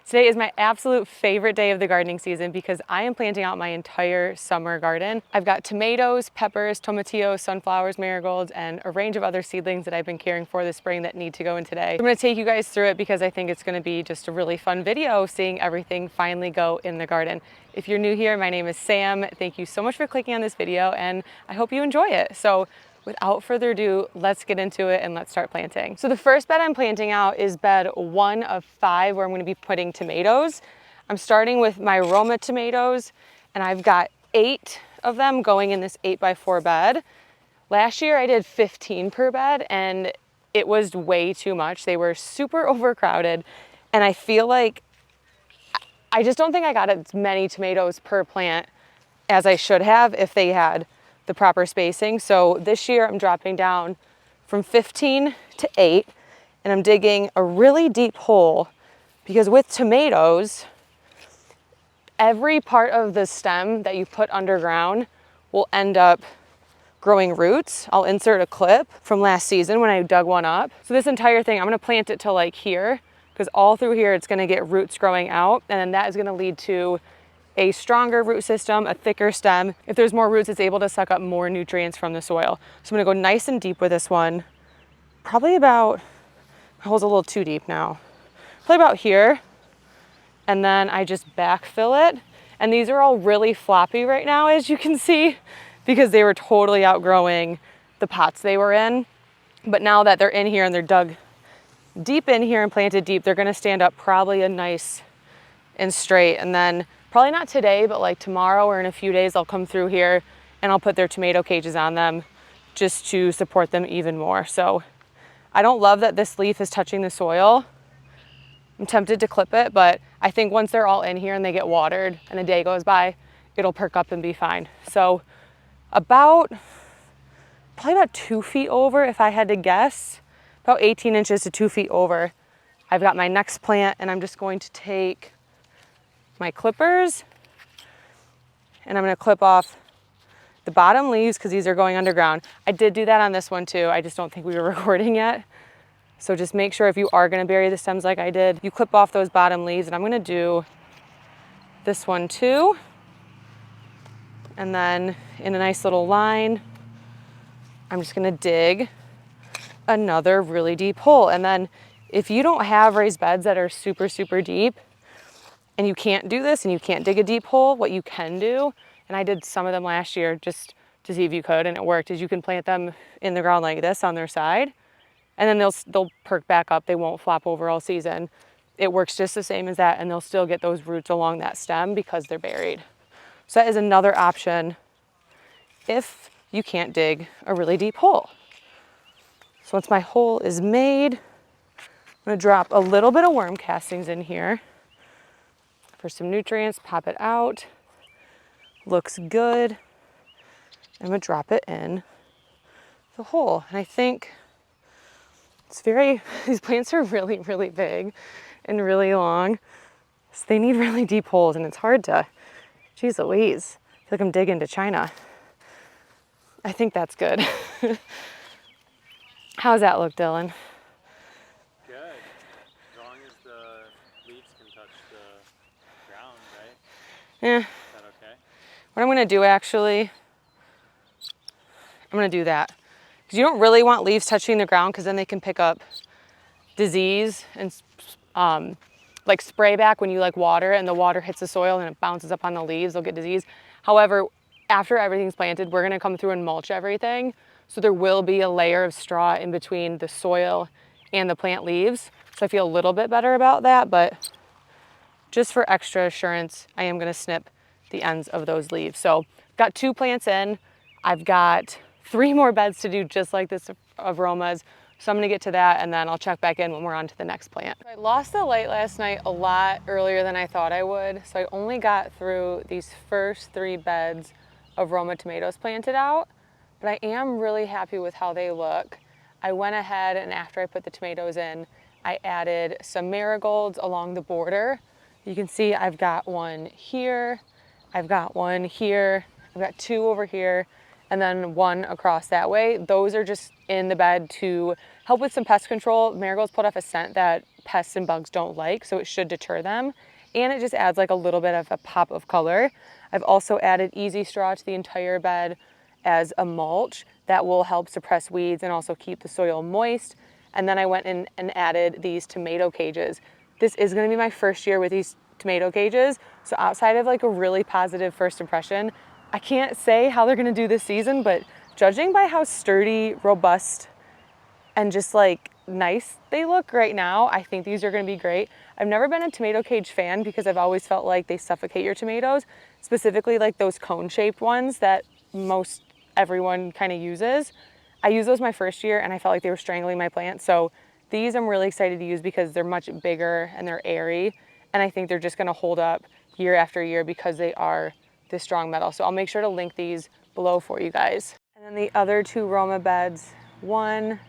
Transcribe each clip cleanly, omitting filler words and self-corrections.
Today is my absolute favorite day of the gardening season because I am planting out my entire summer garden. I've got tomatoes, peppers, tomatillos, sunflowers, marigolds, and a range of other seedlings that I've been caring for this spring that need to go in today. I'm gonna take you guys through it because I think it's gonna be just a really fun video seeing everything finally go in the garden. If you're new here, my name is Sam. Thank you so much for clicking on this video and I hope you enjoy it. So without further ado, let's get into it and let's start planting. So the first bed I'm planting out is bed 1 of 5 where I'm gonna be putting tomatoes. I'm starting with my Roma tomatoes and I've got 8 of them going in this 8x4 bed. Last year I did 15 per bed and it was way too much. They were super overcrowded and I feel like I just don't think I got as many tomatoes per plant as I should have if they had the proper spacing. So this year I'm dropping down from 15 to 8 and I'm digging a really deep hole because with tomatoes, every part of the stem that you put underground will end up growing roots. I'll insert a clip from last season when I dug one up. So this entire thing, I'm gonna plant it to like here because all through here it's gonna get roots growing out and then that is gonna lead to a stronger root system, a thicker stem. If there's more roots, it's able to suck up more nutrients from the soil. So I'm gonna go nice and deep with this one. Probably about, my hole's a little too deep now. Probably about here. And then I just backfill it. And these are all really floppy right now, as you can see, because they were totally outgrowing the pots they were in. But now that they're in here and they're dug deep in here and planted deep, they're gonna stand up probably a nice and straight. And then probably not today, but like tomorrow or in a few days, I'll come through here and I'll put their tomato cages on them just to support them even more. So I don't love that this leaf is touching the soil. I'm tempted to clip it, but I think once they're all in here and they get watered and a day goes by, it'll perk up and be fine. So probably about 2 feet over, if I had to guess, about 18 inches to 2 feet over, I've got my next plant and I'm just going to take my clippers and I'm going to clip off the bottom leaves because these are going underground. I did do that on this one too. I just don't think we were recording yet. So just make sure if you are going to bury the stems like I did, you clip off those bottom leaves and I'm going to do this one too. And then in a nice little line, I'm just going to dig another really deep hole. And then if you don't have raised beds that are super, super deep, and you can't do this and you can't dig a deep hole, what you can do, and I did some of them last year just to see if you could and it worked, is you can plant them in the ground like this on their side and then they'll perk back up. They won't flop over all season. It works just the same as that and they'll still get those roots along that stem because they're buried. So that is another option if you can't dig a really deep hole. So once my hole is made, I'm gonna drop a little bit of worm castings in here for some nutrients, pop it out. Looks good. I'm gonna drop it in the hole. And I think it's these plants are really, really big and really long. So they need really deep holes and it's hard to, geez Louise, I feel like I'm digging to China. I think that's good. How's that look, Dylan? Yeah. Is that okay? What I'm gonna do actually, I'm gonna do that. Because you don't really want leaves touching the ground because then they can pick up disease and like spray back when you like water and the water hits the soil and it bounces up on the leaves, they'll get disease. However, after everything's planted, we're gonna come through and mulch everything. So there will be a layer of straw in between the soil and the plant leaves. So I feel a little bit better about that, but just for extra assurance, I am gonna snip the ends of those leaves. So I've got 2 plants in. I've got 3 more beds to do just like this of Romas. So I'm gonna get to that and then I'll check back in when we're on to the next plant. I lost the light last night a lot earlier than I thought I would. So I only got through these first 3 beds of Roma tomatoes planted out, but I am really happy with how they look. I went ahead and after I put the tomatoes in, I added some marigolds along the border. You can see I've got one here, I've got one here, I've got 2 over here, and then 1 across that way. Those are just in the bed to help with some pest control. Marigolds put off a scent that pests and bugs don't like, so it should deter them. And it just adds like a little bit of a pop of color. I've also added easy straw to the entire bed as a mulch that will help suppress weeds and also keep the soil moist. And then I went in and added these tomato cages. This is gonna be my first year with these tomato cages. So outside of like a really positive first impression, I can't say how they're gonna do this season, but judging by how sturdy, robust, and just like nice they look right now, I think these are gonna be great. I've never been a tomato cage fan because I've always felt like they suffocate your tomatoes, specifically like those cone-shaped ones that most everyone kind of uses. I used those my first year and I felt like they were strangling my plants. So these I'm really excited to use because they're much bigger and they're airy. And I think they're just gonna hold up year after year because they are this strong metal. So I'll make sure to link these below for you guys. And then the other two Roma beds, 1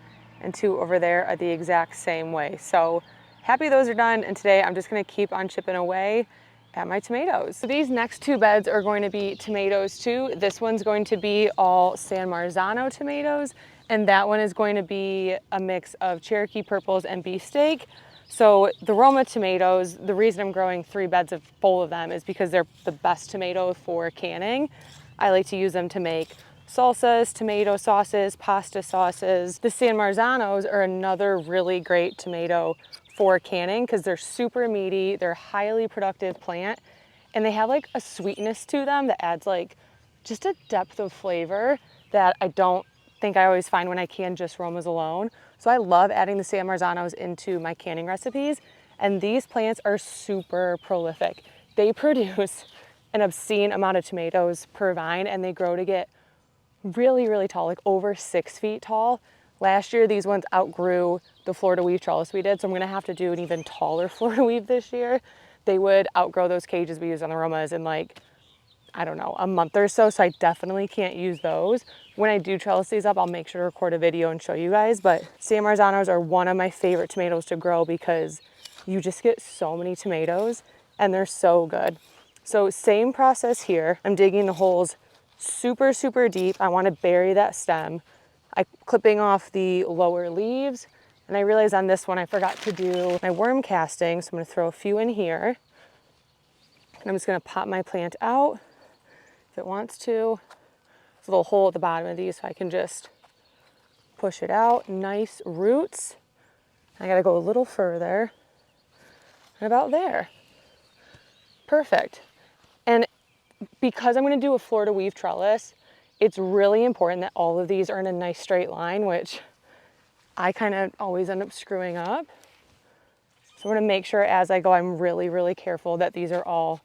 and 2 over there, are the exact same way. So happy those are done. And today I'm just gonna keep on chipping away at my tomatoes. So these next 2 beds are going to be tomatoes too. This one's going to be all San Marzano tomatoes, and that one is going to be a mix of Cherokee purples and beefsteak. So the Roma tomatoes, the reason I'm growing 3 beds of full of them is because they're the best tomato for canning. I like to use them to make salsas, tomato sauces, pasta sauces. The San Marzanos are another really great tomato for canning because they're super meaty, they're a highly productive plant, and they have like a sweetness to them that adds like just a depth of flavor that I don't think I always find when I can just Romas alone. So I love adding the San Marzanos into my canning recipes, and these plants are super prolific. They produce an obscene amount of tomatoes per vine, and they grow to get really, really tall, like over 6 feet tall. Last year, these ones outgrew the Florida weave trellis we did, so I'm gonna have to do an even taller Florida weave this year. They would outgrow those cages we use on the Romas in like, I don't know, a month or so, so I definitely can't use those. When I do trellis these up, I'll make sure to record a video and show you guys, but San Marzanos are one of my favorite tomatoes to grow because you just get so many tomatoes and they're so good. So same process here. I'm digging the holes super, super deep. I want to bury that stem. I'm clipping off the lower leaves, and I realized on this one I forgot to do my worm casting, so I'm going to throw a few in here. And I'm just going to pop my plant out if it wants to. There's a little hole at the bottom of these, so I can just push it out. Nice roots. I got to go a little further, and about there. Perfect. And because I'm going to do a Florida weave trellis, it's really important that all of these are in a nice straight line, which I kind of always end up screwing up. So I'm going to make sure as I go, I'm really, really careful that these are all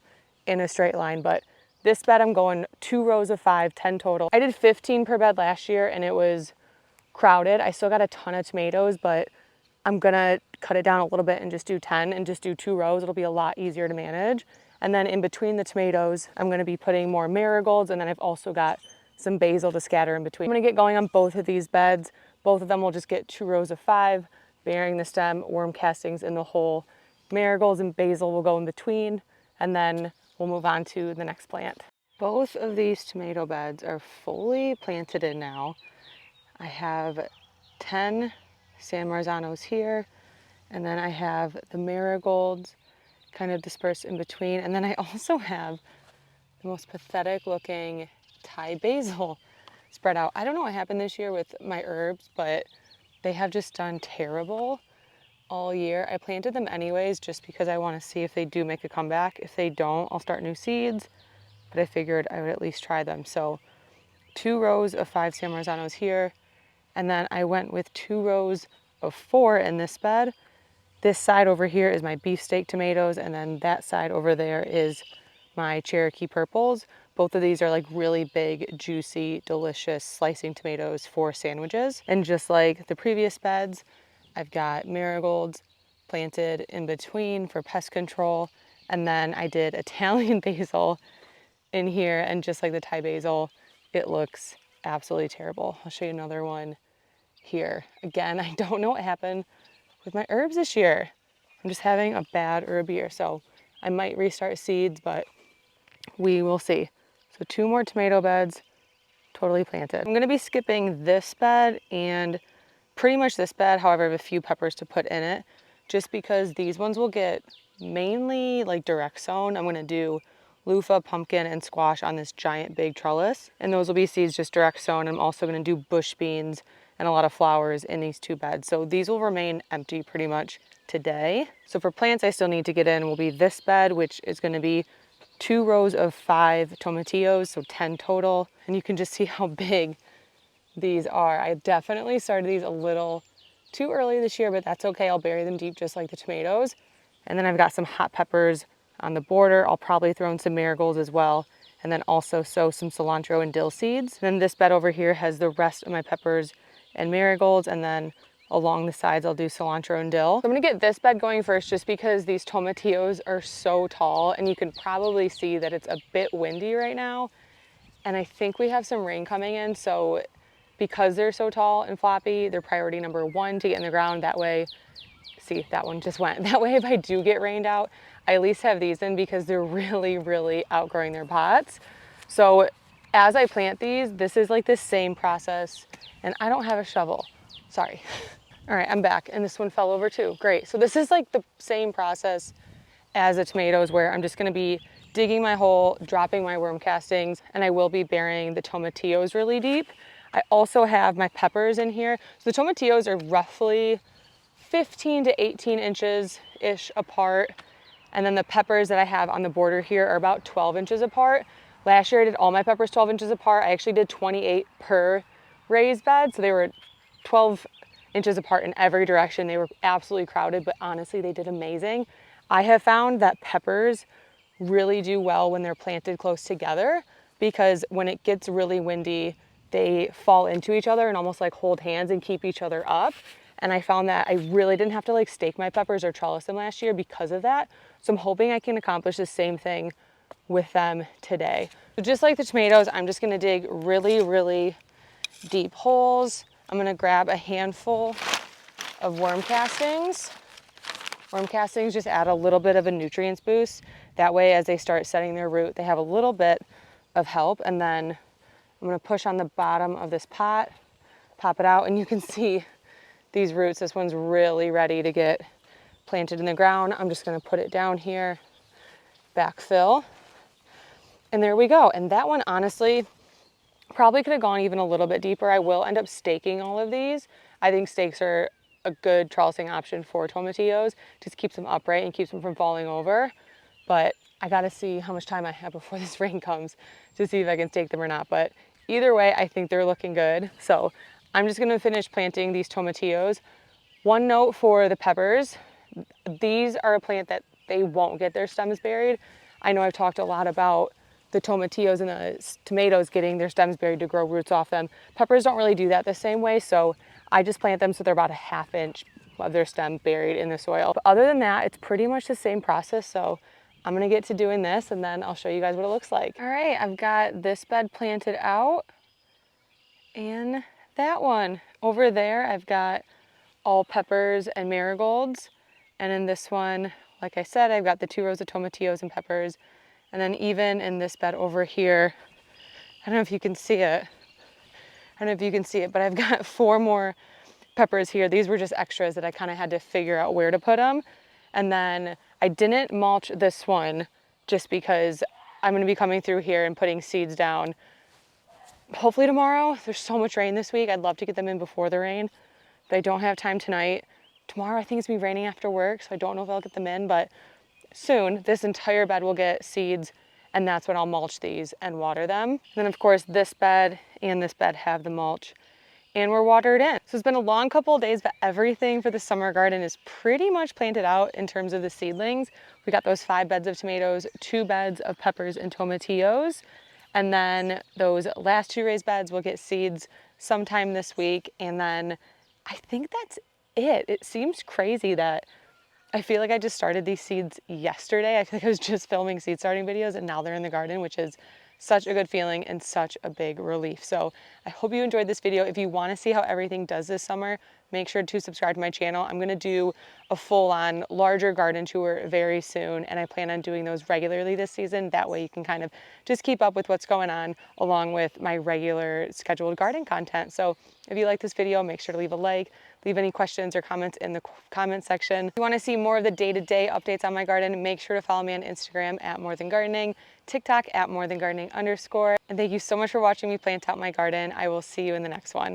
in a straight line. But this bed, I'm going 2 rows of 5, 10 total. I did 15 per bed last year and it was crowded. I still got a ton of tomatoes, but I'm gonna cut it down a little bit and just do 10 and just do 2 rows. It'll be a lot easier to manage. And then in between the tomatoes, I'm gonna be putting more marigolds, and then I've also got some basil to scatter in between. I'm gonna get going on both of these beds. Both of them will just get 2 rows of 5, burying the stem, worm castings in the hole. Marigolds and basil will go in between, and then we'll move on to the next plant. Both of these tomato beds are fully planted in now. I have 10 San Marzanos here, and then I have the marigolds kind of dispersed in between, and then I also have the most pathetic looking Thai basil spread out. I don't know what happened this year with my herbs, but they have just done terrible all year. I planted them anyways just because I want to see if they do make a comeback. If they don't, I'll start new seeds, but I figured I would at least try them. So 2 rows of 5 San Marzanos here, and then I went with 2 rows of 4 in this bed. This side over here is my beefsteak tomatoes, and then that side over there is my Cherokee purples. Both of these are like really big, juicy, delicious slicing tomatoes for sandwiches. And just like the previous beds, I've got marigolds planted in between for pest control. And then I did Italian basil in here, and just like the Thai basil, it looks absolutely terrible. I'll show you another one here. Again, I don't know what happened with my herbs this year. I'm just having a bad herb year, so I might restart seeds, but we will see. So 2 more tomato beds totally planted. I'm gonna be skipping this bed and pretty much this bed, however, I have a few peppers to put in it. just because these ones will get mainly like direct sown. I'm gonna do loofah, pumpkin, and squash on this giant big trellis. And those will be seeds just direct sown. I'm also gonna do bush beans and a lot of flowers in these 2 beds. So these will remain empty pretty much today. So for plants I still need to get in will be this bed, which is gonna be 2 rows of 5 tomatillos, so 10 total. And you can just see how big these are. I definitely started these a little too early this year, but that's okay. I'll bury them deep just like the tomatoes. And then I've got some hot peppers on the border. I'll probably throw in some marigolds as well. And then also sow some cilantro and dill seeds. Then this bed over here has the rest of my peppers and marigolds. And then along the sides, I'll do cilantro and dill. So I'm gonna get this bed going first just because these tomatillos are so tall and you can probably see that it's a bit windy right now. And I think we have some rain coming in. So because they're so tall and floppy, they're priority number 1 to get in the ground. That way, see, that one just went. That way, if I do get rained out, I at least have these in because they're really, really outgrowing their pots. So as I plant these, this is like the same process. And I don't have a shovel, sorry. All right, I'm back, and this one fell over too. Great, so this is like the same process as the tomatoes where I'm just gonna be digging my hole, dropping my worm castings, and I will be burying the tomatillos really deep. I also have my peppers in here. So the tomatillos are roughly 15 to 18 inches-ish apart. And then the peppers that I have on the border here are about 12 inches apart. Last year I did all my peppers 12 inches apart. I actually did 28 per raised bed. So they were 12 inches apart in every direction. They were absolutely crowded, but honestly, they did amazing. I have found that peppers really do well when they're planted close together because when it gets really windy, they fall into each other and almost like hold hands and keep each other up. And I found that I really didn't have to like stake my peppers or trellis them last year because of that. So I'm hoping I can accomplish the same thing with them today. So just like the tomatoes, I'm just gonna dig really, really deep holes. I'm gonna grab a handful of worm castings. Worm castings just add a little bit of a nutrients boost. That way, as they start setting their root, they have a little bit of help. And then I'm gonna push on the bottom of this pot, pop it out, and you can see these roots. This one's really ready to get planted in the ground. I'm just gonna put it down here, backfill, and there we go. And that one, honestly, probably could have gone even a little bit deeper. I will end up staking all of these. I think stakes are a good trellising option for tomatillos. Just keeps them upright and keeps them from falling over. But I gotta see how much time I have before this rain comes to see if I can stake them or not. But either way, I think they're looking good. So I'm just gonna finish planting these tomatillos. One note for the peppers, these are a plant that they won't get their stems buried. I know I've talked a lot about the tomatillos and the tomatoes getting their stems buried to grow roots off them. Peppers don't really do that the same way, so I just plant them so they're about a ½ inch of their stem buried in the soil. But other than that, it's pretty much the same process, so I'm gonna get to doing this and then I'll show you guys what it looks like. All right, I've got this bed planted out and that one. Over there, I've got all peppers and marigolds. And in this one, like I said, I've got the 2 rows of tomatillos and peppers. And then even in this bed over here, I don't know if you can see it. But I've got 4 more peppers here. These were just extras that I kind of had to figure out where to put them. And then I didn't mulch this one just because I'm gonna be coming through here and putting seeds down. Hopefully tomorrow. There's so much rain this week. I'd love to get them in before the rain, but I don't have time tonight. Tomorrow I think it's gonna be raining after work, so I don't know if I'll get them in, but soon this entire bed will get seeds and that's when I'll mulch these and water them. And then of course this bed and this bed have the mulch and we're watered in. So it's been a long couple of days, but everything for the summer garden is pretty much planted out in terms of the seedlings. We got those 5 beds of tomatoes, 2 beds of peppers and tomatillos. And then those last 2 raised beds will get seeds sometime this week. And then I think that's it. It seems crazy that I feel like I just started these seeds yesterday. I feel like I was just filming seed starting videos and now they're in the garden, which is such a good feeling and such a big relief. So I hope you enjoyed this video. If you want to see how everything does this summer, make sure to subscribe to my channel. I'm going to do a full-on larger garden tour very soon, and I plan on doing those regularly this season. That way you can kind of just keep up with what's going on along with my regular scheduled garden content. So if you like this video, make sure to leave a like, Leave any questions or comments in the comment section. If you want to see more of the day-to-day updates on my garden, make sure to follow me on Instagram at More Than Gardening, TikTok at More Than Gardening _. And thank you so much for watching me plant out my garden. I will see you in the next one.